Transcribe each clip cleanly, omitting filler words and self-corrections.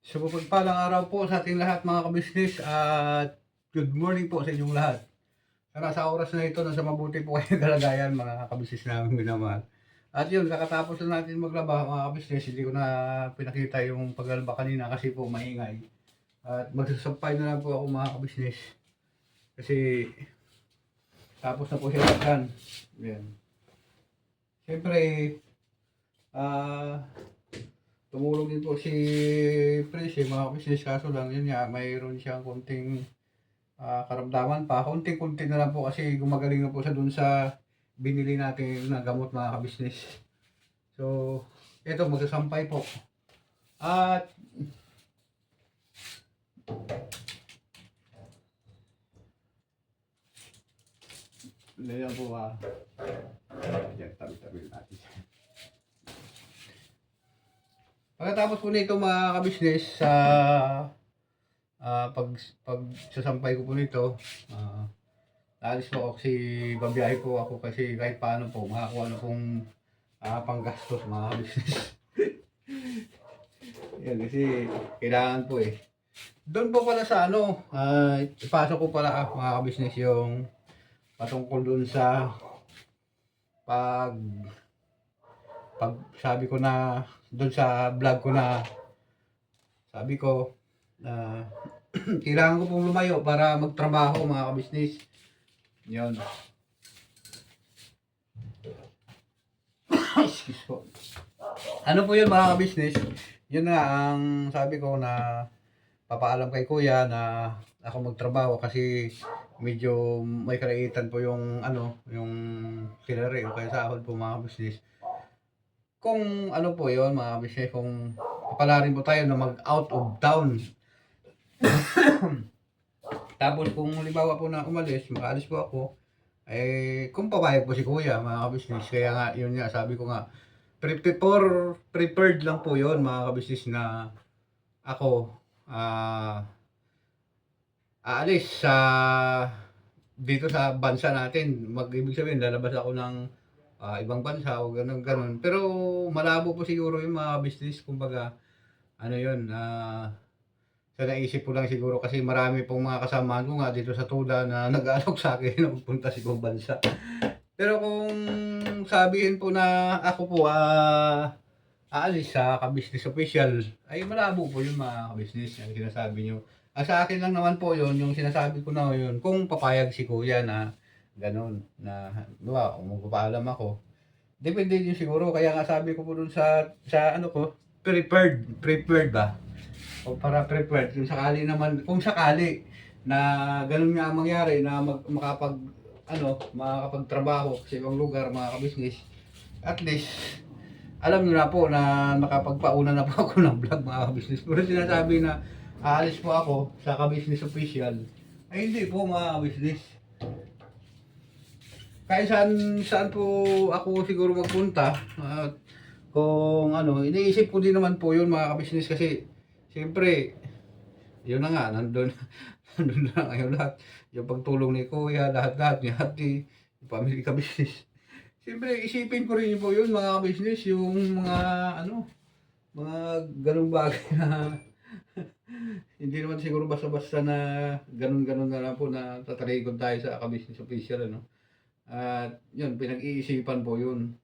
So, mapagpalang araw po sa ating lahat mga kabisnes at good morning po sa inyong lahat. Sana sa oras na ito nasa mabuti po kayong kalagayan mga kabisnes namin minamahal. At yun, kakatapos na natin maglaba mga kabisnes, hindi ko na pinakita yung paglalaba kanina kasi po maingay. At magsasampay na lang po ako mga kabisnes kasi tapos na po siya laksan. Yan. Siyempre, ah tumulong din po si Presi, mga business kaso lang yun nga, mayroon siyang konting karamdaman pa. Konting-konti na lang po kasi gumagaling na po siya dun sa binili natin na gamot mga kabisnes. So, eto magsasampay po. At ganyan po yan, tabi-tabi natin. Pagkatapos po nito mga kabisnes, sa pag sasampay ko po nito, alis po ako kasi babiyahe po ako kasi kahit paano po makakuha na pong panggastos mga business. Yan kasi kailangan po eh. Doon po pala sa ano, ipasok ko pala mga business yung patungkol doon sa pag pag sabi ko na doon sa vlog ko na sabi ko na kailangan ko pong lumayo para magtrabaho mga kabisnes. Yun. Excuse po. Ano po yun mga kabisnes? Yun nga ang sabi ko na papaalam kay kuya na ako magtrabaho kasi medyo may kalaitan po yung ano, yung salary o kaya sahod po mga kabisnes. Kung ano po yun mga kabisnes, kung papalarin po tayo na mag out of town. Tapos kung halimbawa po na umalis, makaalis po ako, kung papayag po si kuya mga kabisnes, kaya nga yun nga sabi ko nga prepared lang po yon mga kabisnes na ako aalis sa dito sa bansa natin. Ibig sabihin lalabas ako ng ibang bansa o ganun ganun. Pero malabo po siguro yung mga business, kumbaga ano yun, sa naisip ko lang siguro kasi marami pong mga kasamahan ko nga dito sa Tuda na nag-aalok sa akin na pupunta sa ibang bansa. Pero kung sabihin po na ako po aalis sa ka-business official, ay malabo po yun mga ka-business ang sinasabi nyo. Sa akin lang naman po yun, yung sinasabi ko na yun, kung papayag si kuya na ganun, na diba, kung magpapaalam ako. Depende din siguro, kaya nga sabi ko po dun sa ano ko, prepared ba? O para prepared, kung sakali naman, kung sakali na ganun nga ang mangyari na makakapagtrabaho sa ibang lugar mga ka-business, at least alam niyo na po na nakapagpauna na po ako ng vlog mga ka-business. Pero sinasabi na aalis po ako sa ka-business official, ay hindi po mga ka-business. Kahit saan po ako siguro magpunta, kung ano, iniisip ko din naman po yun mga ka-business kasi siyempre, yun na nga, nandun, nandun na ngayon lahat. Yung pagtulong ni kuya, lahat-lahat, ni ate, yung family ka-business. Siyempre, isipin ko rin po yun mga ka-business, yung mga ano, mga ganung bagay na hindi naman siguro basta-basta na ganun-ganun na lang po na tatalikod tayo sa ka-business official, ano. At yun, pinag-iisipan po yun.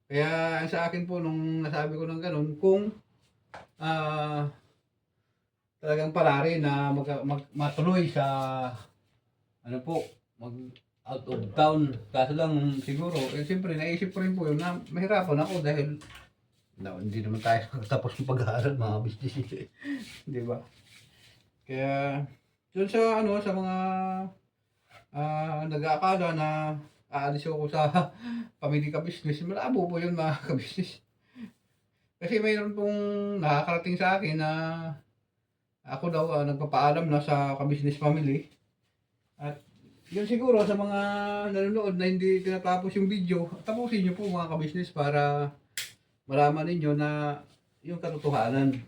Kaya sa akin po, nung nasabi ko ng ganun, kung ah talagang palari na matuloy sa ano po, mag out of town. Kaso lang siguro, siyempre naisip ko rin po yun na mahirapan ako dahil hindi naman tayo nakatapos ng pag-aaral mga business eh. Di ba? Kaya yun sa ano, sa mga nag-aakala na aalis ako sa pamilya ka-business, malabo po yun mga ka-business. Kasi mayroon pong nakakarating sa akin na ako daw nagpapaalam na sa ka-business family. At yun siguro sa mga nanonood na hindi tinatapos yung video, tapusin nyo po mga ka-business para malaman ninyo na yung katotohanan.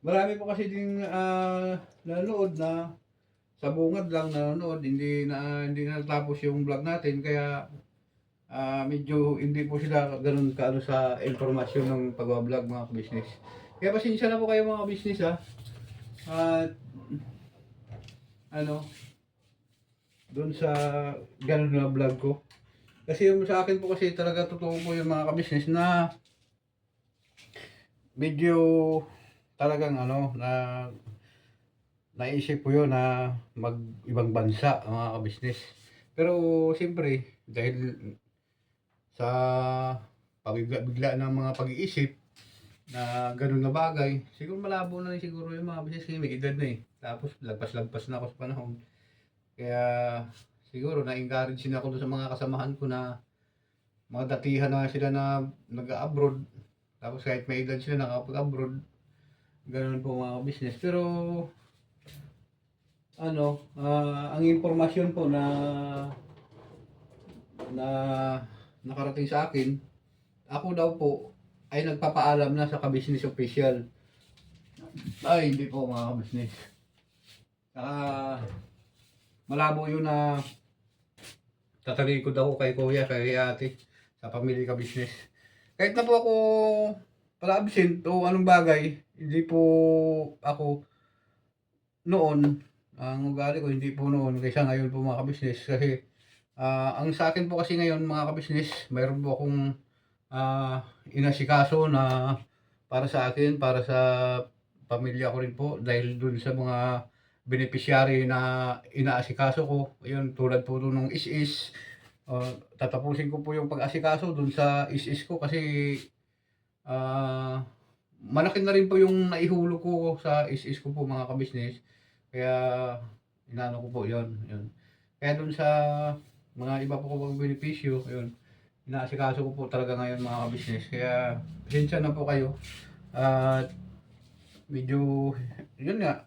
Marami po kasi ding nanonood na sa bungad lang nanonood, hindi na natapos yung vlog natin, kaya medyo hindi po sila ganun kaano sa informasyon ng pagbablog mga ka-business. Kaya pasensya na po kayo mga ka-business ha. At ano, doon sa ganun na vlog ko. Kasi yung sa akin po kasi talaga totoo po yung mga ka-business na medyo talagang ano na naisip ko yun na mag ibang bansa mga ka-business. Pero siyempre dahil sa pabigla-bigla ng mga pag-iisip na gano'n na bagay, siguro malabo na rin siguro yung mga business kasi may edad na eh. Tapos lagpas-lagpas na ako sa panahon. Kaya siguro na-encourage din ako doon sa mga kasamahan ko na mga datihan na sila na nag-abroad. Tapos kahit may edad sila nakapag-abroad, gano'n po mga business. Pero ano, ang impormasyon po na nakarating sa akin, ako daw po ay nagpapaalam na sa ka-business official. Ay, hindi po mga ka-business. Saka malabo yun na tatalikod ako kay kuya, kay ate, sa pamilya ka-business. Kahit na po ako pala absent o anong bagay, hindi po ako noon, ang ugali ko hindi po noon kaysa ngayon po mga ka-business. Kasi ang sa akin po kasi ngayon mga ka-business, mayroon po akong inasikaso na para sa akin, para sa pamilya ko rin po dahil dun sa mga beneficiary na inaasikaso ko. Ayun, tulad po dun ng is-is. Tatapusin ko po yung pag-asikaso dun sa is-is ko kasi ah, malaki na rin po yung naihulog ko sa is-is ko po mga ka-business. Kaya inaano ko po yun, yun. Kaya dun sa mga iba po ko pang benepisyo, yun. Inaasikaso ko po talaga ngayon mga ka-business. Kaya pasensya na po kayo. At medyo, yun nga,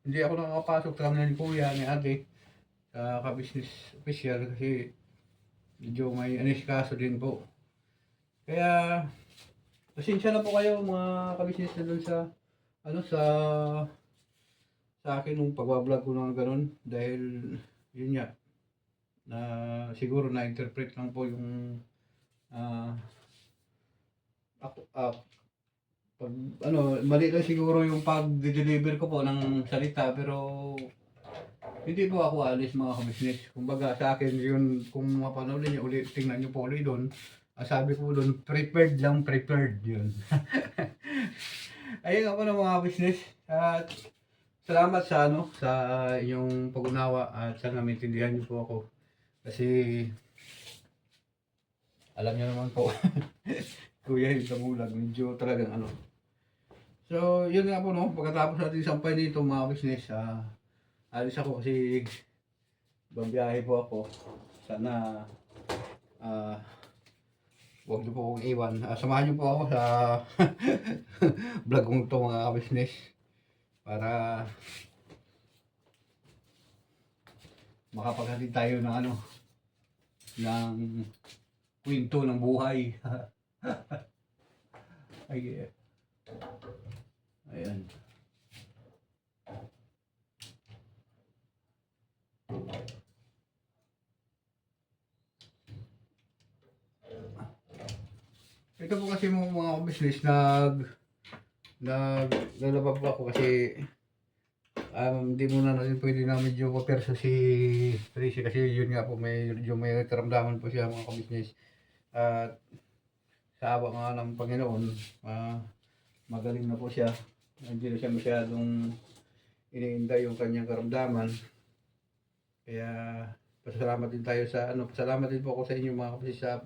hindi ako nakakapasok sa kanila ni kuya, ni ate, sa ka-business official kasi medyo may anisikaso din po. Kaya, pasensya na po kayo mga ka-business na dun sa, ano, sa akin nung pagbablog ko ng ganun. Dahil, yun nga, na siguro na-interpret lang po yung, ah, ako, pag, ano, mali lang siguro yung pag-deliver ko po ng salita pero hindi po ako alis mga ka-business. Kumbaga sa akin yun, kung mapanood niyo ulit, tingnan niyo po ulit doon. Sabi ko doon, prepared lang, prepared yun. Ayun ako ng mga business. At salamat sa ano, sa inyong pag-unawa at sana maintindihan niyo po ako. Kasi alam niyo naman po, kuya yung tamulag, medyo talagang ano. So, yun nga po no, pagkatapos natin sampay dito mga business, alis ako kasi babiyahe po ako. Sana huwag niyo po akong iwan. Samahan niyo po ako sa vlog kong ito mga business para makapaghatid tayo ng ano, ng kwento ng buhay. Ay, ayan. Ito po kasi mga business naglalaba po ako kasi hindi muna natin pwede na medyo kaperso si Tracy kasi yun nga po medyo may karamdaman po siya mga business at sa awa nga ng Panginoon magaling na po siya, hindi na siya masyadong iniinda yung kanyang karamdaman. Kaya pasalamat din tayo sa ano, pasalamat din po ako sa inyo mga kapatid sa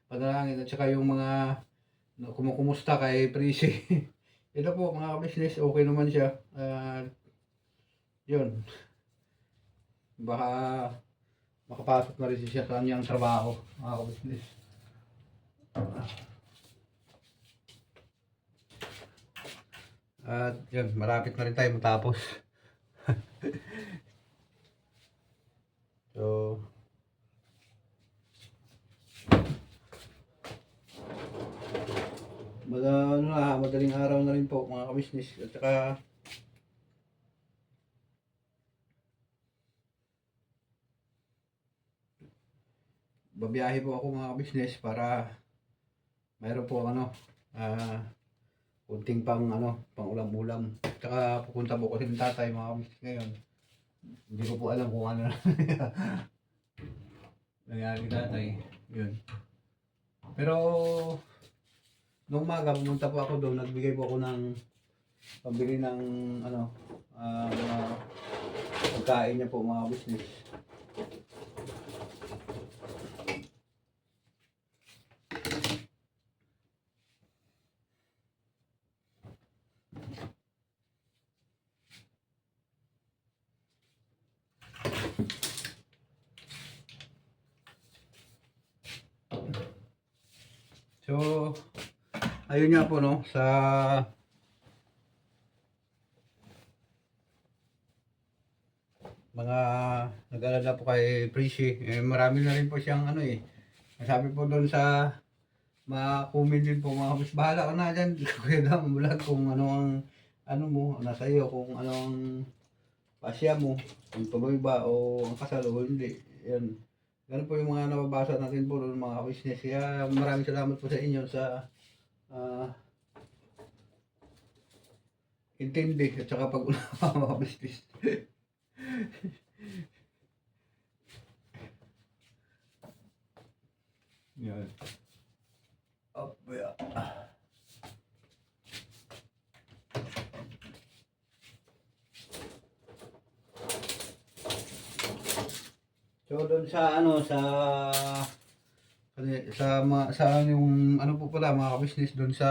panalangin at saka yung mga kumukumusta kay Prissy. Ito po mga business, okay naman siya. Yun, baka makapasok na rin siya sa kanyang trabaho mga business. At yun, malapit na rin tayo matapos. So, madaling araw na rin po mga ka-business. At saka babiyahe po ako mga business para mayroon po ano, kunting pang ano, pang ulam-ulam. Tsaka pupunta po kasi ng tatay mga business ngayon. Hindi ko po alam kung ano nangyari tatay. Yun. Pero nung umaga pumunta po ako doon, nagbigay po ako ng pambili ng ano, mga pagkain niya po mga business. So, ayun nga po no, sa mga nag-alala po kay Prissy, marami na rin po siyang ano sabi po doon sa mga comment din po mga kapis, bahala ka na dyan, Kuya Dam Vlog, kung ano ang ano mo, nasa iyo, kung ano ang pasya mo, kung tuloy ba o ang kasal o hindi. Yan. Ganun po yung mga nababasa natin po doon mga business. Kaya maraming salamat po sa inyo sa ah, intindi at saka pag-unawa mga business. Yan. Up, yeah. So doon sa ano sa yung ano po pala mga business doon sa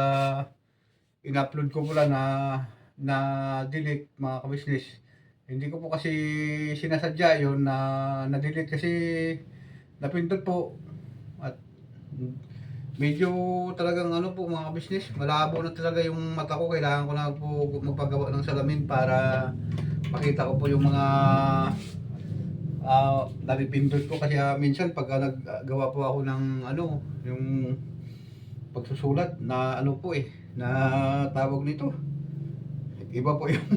in-upload ko pala na delete mga ka-business. Hindi ko po kasi sinasadya yon na delete kasi napindot po at medyo talagang ano po mga ka-business, malabo na talaga yung mata ko. Kailangan ko na po magpagawa ng salamin para makita ko po yung mga napipindot ko kasi minsan pag naggawa po ako ng ano, yung pagsusulat na ano po na tawag nito. Iba po yung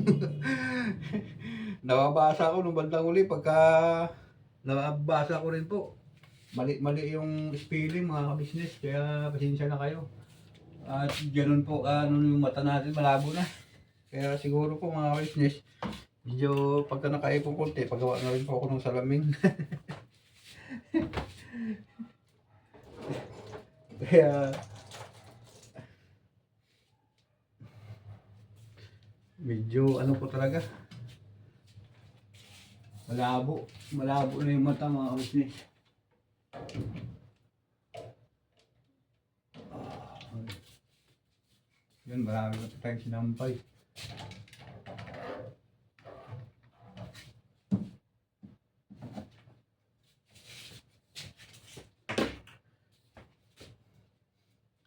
nababasa ko nung bandang uli pagka nababasa ko rin po. Mali yung spelling mga ka-business, kaya pasensya na kayo. At ganun po, ano yung mata natin malabo na. Kaya siguro po mga ka-business, medyo pagka nakaipong konti, paggawa na rin po ako ng salamin. Kaya medyo ano po talaga, malabo na yung mata mga ka-business. Yun, marami ko tayong sinampay.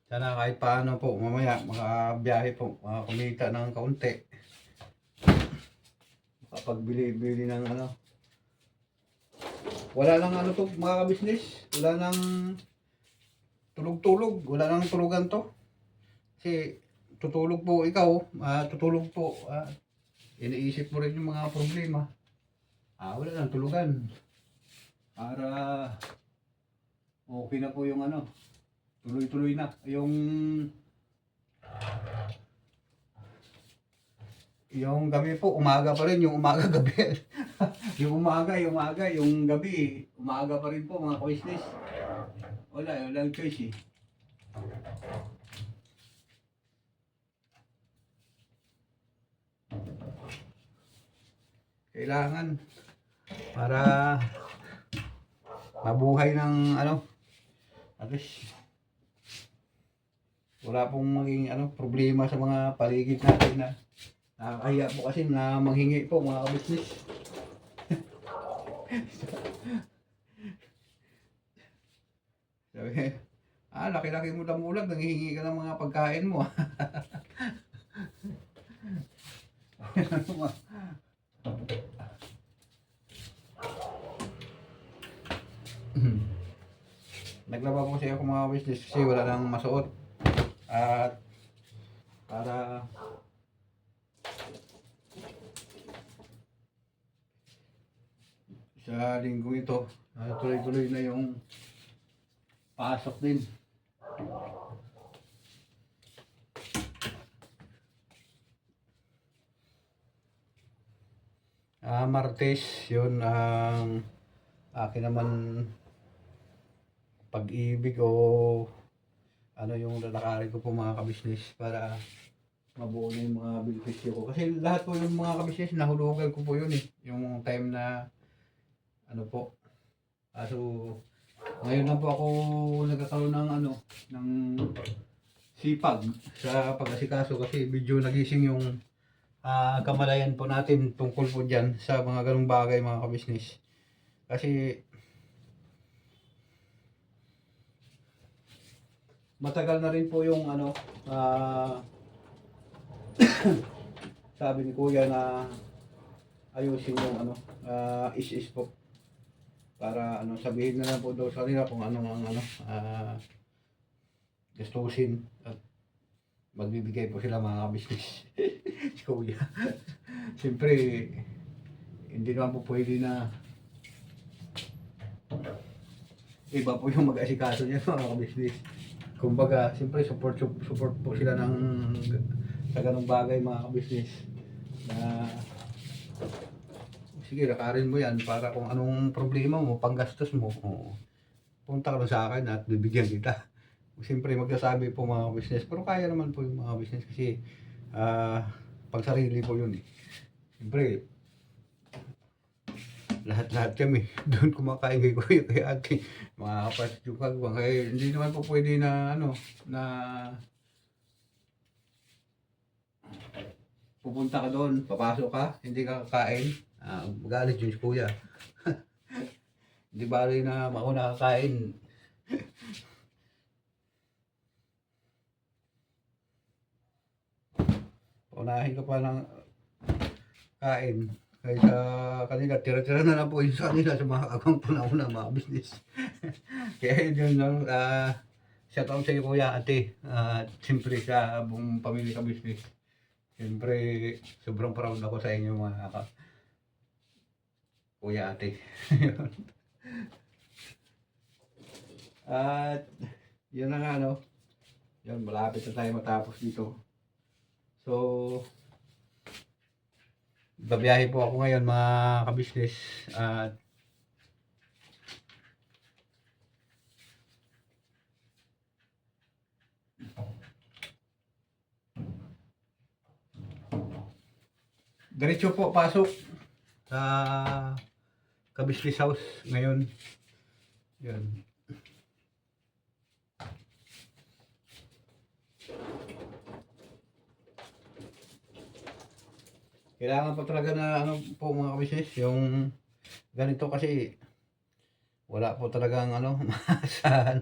Sana kahit paano po, mamaya makabiyahe po, makakumita ng kaunti. Makapagbili-bili ng ano. Wala nang ano to mga business, wala nang tulog-tulog, wala nang tulugan to. Kasi tutulog po ikaw, tutulog po, iniisip mo rin yung mga problema. Wala nang tulugan. Para okay na po yung ano, tuloy-tuloy na yung gabi po, umaga pa rin, yung umaga gabi. yung umaga, yung gabi, umaga pa rin po mga business. Walang choice Kailangan para mabuhay ng ano, at least wala pong maging ano, problema sa mga paligid natin na nakakahiya po kasi na manghingi po mga business. Sabi, laki-laki mo damulag, nanghihingi ka ng mga pagkain mo. Naglaba po siya ako mga business kasi wala nang masuot. At para sa linggo ito, tuloy-tuloy na yung pasok din. Martes, yun ang akin naman pag-ibig o ano yung lalakarin ko po mga kabisnes para mabuo na yung mga benepisyo ko. Kasi lahat po yung mga kabisnes, nahulugan ko po yun eh. Yung time na ano po. So, ngayon lang po ako nagkakaroon ng ano, ng sipag sa pag-asikaso kasi medyo nagising yung kamalayan po natin tungkol po dyan sa mga ganung bagay mga kabisnes. Kasi matagal na rin po yung ano, sabi ni Kuya na ayusin yung ano, is po. Para ano, sabihin na lang po daw sa kanila kung ano ang ano, gastusin at magbibigay po sila mga business. Si Kuya. Siyempre, hindi naman po pwede na iba po yung mag-asikaso niya mga business. Kumbaga, siyempre support po sila ng sa ganung bagay mga business na sige, lakarin mo yan para kung anong problema mo, panggastos mo, punta ka lang sa akin at bibigyan kita. Siyempre magsasabi po mga business, pero kaya naman po yung mga business kasi pag sarili po yun eh. Siyempre, lahat-lahat kami doon kumakain kay Kuya, kay Ate, mga kapatid yung kagwang. Kaya hindi naman po pwede na ano, na pupunta ka doon, papasok ka, hindi ka kakain. Magalit yun si Kuya. Hindi bali na mauna kakain. Unahin ka pa ng kain. Kaysa kanila, tira-tira na lang po yun sa kanila sa mga agang puna-una, mga business. Kaya yun lang, shout out sa iyo Kuya, Ate. Siyempre sa buong pamilya ka business. Siyempre, sobrang proud ako sa inyo mga Kuya, Ate. At yun na nga no. Yun, malapit na tayo matapos dito. So, babiyahe po ako ngayon mga kabisnes at diretso po pasok sa kabisnes house ngayon. Yun. Kailangan pa talaga na ano po mga kabisnes, yung ganito kasi wala po talagang ano, maasahan.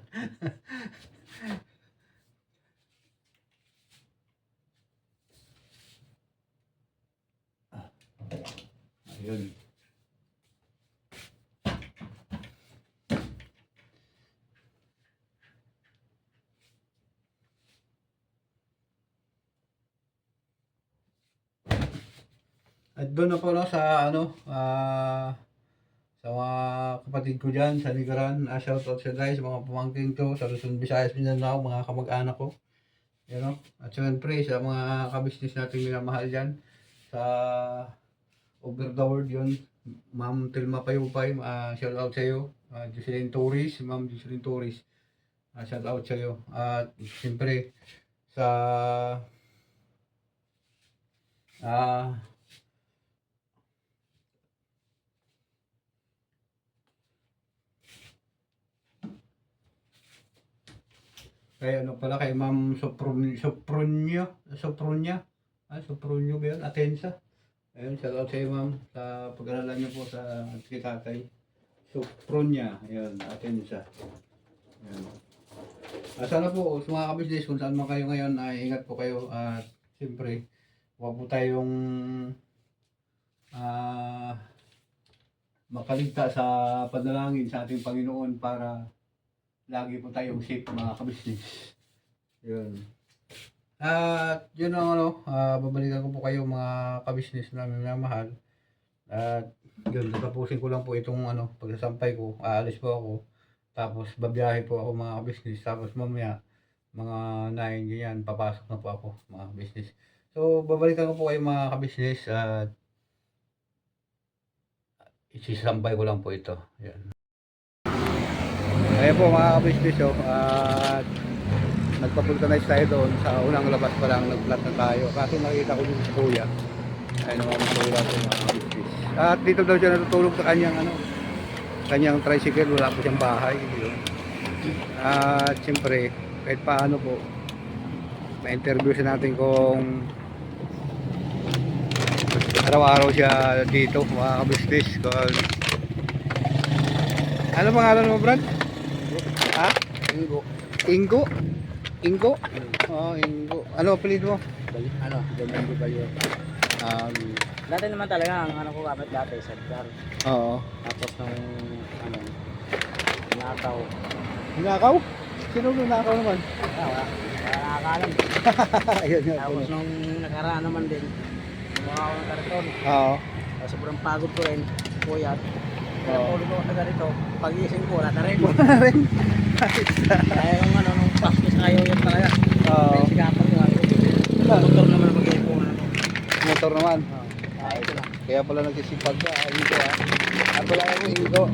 Ayun. At doon na po no, sa ano, sa mga kapatid ko dyan sa Nigaran, shoutout sa guys, mga pamangking ko sa Luzon, Visayas, Mindanao, mga kamag-anak ko. You know? At syempre sa mga kabisnes natin minamahal dyan sa over the world yun. Ma'am Tilma Payupay, shoutout sa iyo. Jocelyn Torres, Ma'am Jocelyn Torres, shoutout sa iyo. At syempre sa kay ano pala kay Ma'am Sopronio ba yun? Atensa. Ayun, shoutout sa iyo Ma'am sa pag-alala niyo po sa kay Tatay. Sopronia, ayun, Atensa. Ayun. Sana po sa mga kabisnes kung saan man kayo ngayon ay ingat po kayo at siyempre huwag po tayong makaligtas sa panalangin sa ating Panginoon para lagi po tayong safe mga kabisnes. Yun. At yun ang ano, babalikan ko po kayo mga kabisnes namin na mahal. At yun, tatapusin ko lang po itong ano, pagsasampay ko. Aalis po ako. Tapos babiyahe po ako mga business. Tapos mamaya mga 9 ganyan, papasok na po ako mga business. So babalikan ko po kayo mga ka-business at isisambay ko lang po ito. Yan. Ayan po mga ka-business at nagpa-vulcanize tayo doon sa unang labas pa lang, nag-flat na tayo. Kaso nakita ko yung si kuya. Ayun naman ang kuya po mga ka-business. At dito daw siya natutulog sa kanyang tricycle, wala po siyang bahay. Yun. At siyempre, kahit paano po, ma-interview siya natin kung araw-araw siya dito mga ka-business. Ano pangalan mo, Brad? Ha? Ingo. Ingo? Ingo? Oh, Ingo. Ano apelyido mo? Ano, Domingo Bayo. Um, Dati naman talaga, ang ano ko kapit dati, Sadgar. oo. Tapos nung, ano, nakaw. Nakaw? Sino nakaw naman? Wala nakakalam. Ayun yun. Tapos nung nakaraan naman din, gumawa ako ng karton. Oo. Tapos sobrang pagod ko rin, puyat. Kaya Oo. tulog ako sa ganito, pag-iising ko, wala na rin. Wala na rin. Kaya yung ano, nung pasto sa kayo yun talaga. Oo. Kaya sigapan ko. Motor naman ang mag-iipunan ako. Motor naman. Ito lang. Kaya pala nagsisipag ka. Ingo ha. At wala yung Ingo.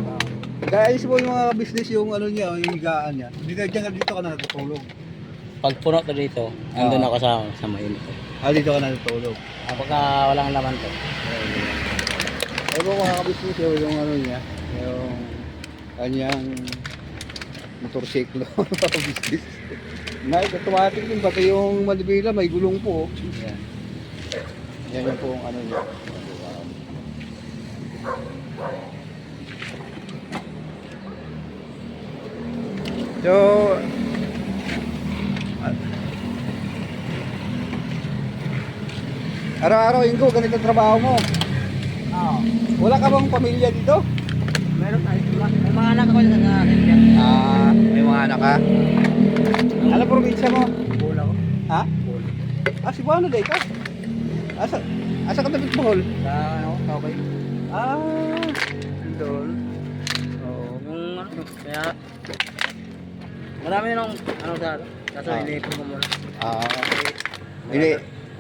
Guys mo yung mga business yung ano niya, yung higaan niya. Dito ka na natutulog. Pag puno to dito, andun ako sa mainit. Dito ka na natutulog. Pagka walang laman to. Ay mo mga kabisnes yung ano niya, yung kanyang motorsiklo business. Na automatic din pati yung manibela may gulong po. Yan. Yan yung po ang ano niya. So araw-araw Ingo, ganito ang trabaho mo. Oo. Wala ka bang pamilya dito? Meron tayo. May mga anak ako dyan na Indian. May mga anak ka? Ano probinsya mo? Bula ko. Ha? Bula. Cebuano day ka? Asa ka David Bohol? Sa ano, Kabay. Doon. Oo. Yung ano, kaya marami nung ano sa kaso iniipon mo muna. Ini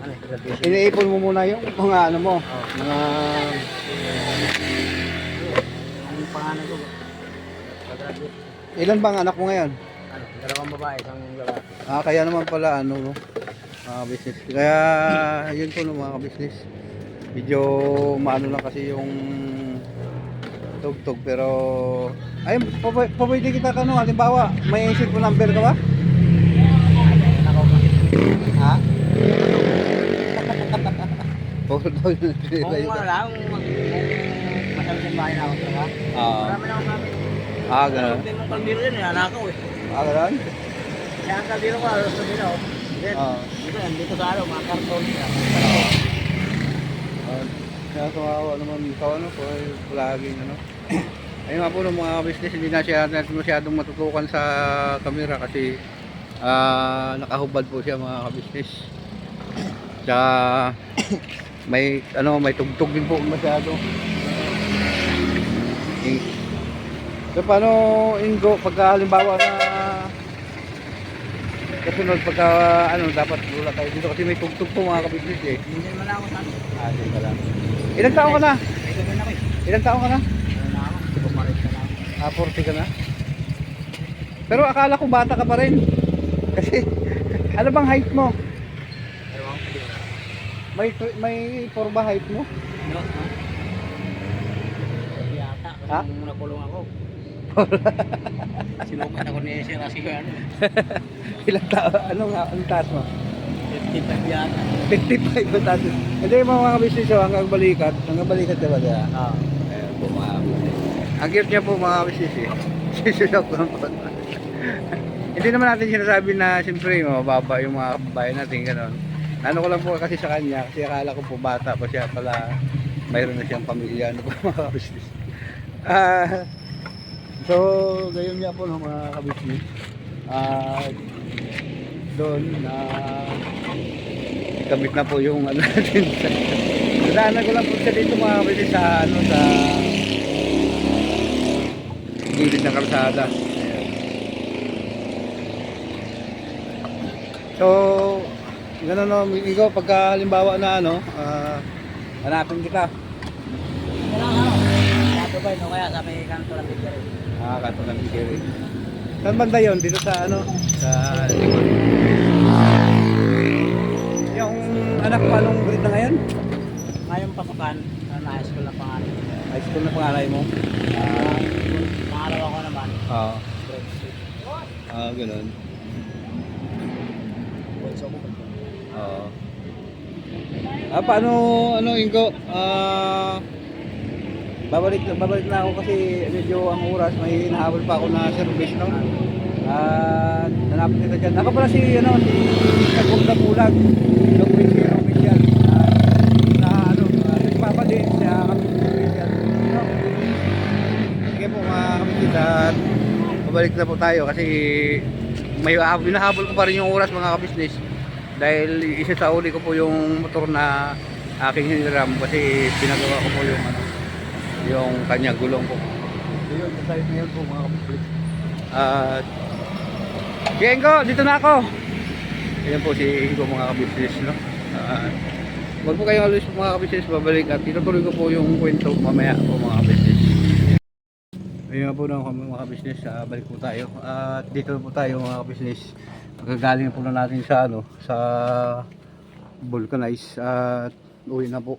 Ano, graduation. iniipon mo muna yung mga ano mo, Oo. mga Ang pangalan ko. Pag-graduate. ilan bang anak mo ngayon? Ano, dalawang babae, isang lalaki. Kaya naman pala ano no, business. Kaya yun po no mga business. Medyo maano lang kasi yung tugtog pero ay pwede kita ka no, halimbawa may cellphone number ka ba? Ako kasi. Ha? Puro daw yun. Kung ano lang, kung masabi sa bahay na ako talaga. Marami na akong gamit. Ganun. Hindi mong kaldero yun, nanakaw eh. Ganun? Kaya ang kaldero ko, alas na din ako. Then, dito sa ano, mga karton nila. Kaya kawawa naman ikaw ano po, laging ano. Ayun nga po ng mga business, hindi na siya natin masyadong matutukan sa camera kasi nakahubad po siya mga ka-business. Tsaka may may tugtog din po masyado. So paano Ingo pagka halimbawa na kasunod pagka dapat wala tayo dito kasi may tugtog po mga ka-business eh. Hindi naman ako sa ano. Dito ka lang. Ilang taon ka na? May gawin ako eh. Ilang taon ka na? Ano na ako, hindi ko marit ka na. 40 ka na? Pero akala ko bata ka pa rin. Kasi ano bang height mo? Ewan ko din. May forma height mo? No, ha? Yata, Ha? kasi nung nakulong ako. Sinukat ako ni Sir Rasio ano. Ilang taon? Anong taas mo? 55 yata. 55 ang taas. Hindi mga business hanggang balikat. Hanggang balikat diba diba? Oo. Ayan po mga business. Ang cute niya po mga business eh. Sisulok lang po. Hindi naman natin sinasabi na siyempre mababa yung mga kababayan natin gano'n. Ano ko lang po kasi sa kanya kasi akala ko po bata pa siya pala mayroon na siyang pamilya ano po mga business. So gayon nga po ng mga kabisnes. Doon na kabit na po yung ano natin. Nadaanan ko lang po siya dito mga kabisnes sa sa gilid ng kalsada. Ayan. So, gano'n no, Igo, pagka halimbawa na ano, hanapin kita. Kailangan ano? Sa Dubai, no? Kaya sa may kanto lang dito rin. Kato ng Bigiri. Saan banda yun? Dito sa ano? Sa likod. Yung anak mo, anong grade na ngayon? Ngayong pasukan, na high school na pangalan. High school na pangalay mo? Pangalawa ko naman, Oo. grade 6. Gano'n. Bunso ko. Oo. Paano, ano, Ingo? Babalik na ako kasi medyo ang oras, may hinahabol pa ako na service, no? Nanapin nito dyan. Ako pala si, ano, si Kagong Dabulag. Yung Pinchero Pinchero. Na, ano, nagpapa din siya kami Pinchero. No? Sige po mga kapitid at babalik na po tayo kasi may hinahabol ko pa rin yung oras mga kabisnes. Dahil isa sa uli ko po yung motor na aking hiniram kasi pinagawa ko po yung ano, yung kanya gulong po. So yun, tayo ngayon po mga kapatid. Gengo, dito na ako. Ayan po si Ingo mga kabisnes, no? Huwag po kayong alis mga kabisnes, babalik at itutuloy ko po yung kwento mamaya po mga kabisnes. Ayun po na mga kabisnes, balik po tayo. At dito po tayo mga kabisnes. Magagaling po na natin sa ano, sa vulcanize at uwi na po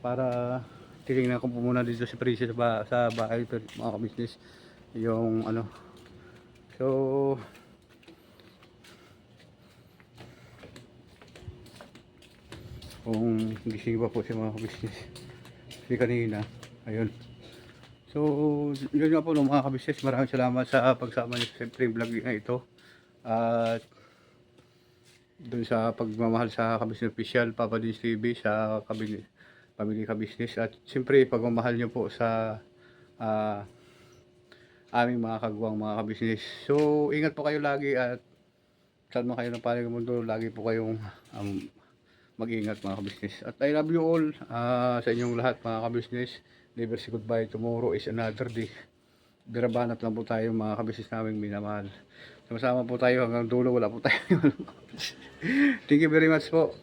para titingnan ko po muna dito si Princess sa bahay ito mga kabisnes yung ano. So kung gising pa po si mga kabisnes si kanina, ayun. So yun nga po no, mga kabisnes, maraming salamat sa pagsama niyo sa free vlog na ito at dun sa pagmamahal sa Kabisnes Official, Papa Dins TV, sa Family Kabisnes at siyempre pagmamahal nyo po sa aming mga kagwang mga kabisnes. So ingat po kayo lagi at saan mo kayo ng panig ng mundo, lagi po kayong mag-ingat mga kabisnes. At I love you all sa inyong lahat mga kabisnes. Never say goodbye, tomorrow is another day. Birabanat lang po tayo mga kabisnes naming minamahal. Sama-sama po tayo hanggang dulo, wala po tayo. Thank you very much po.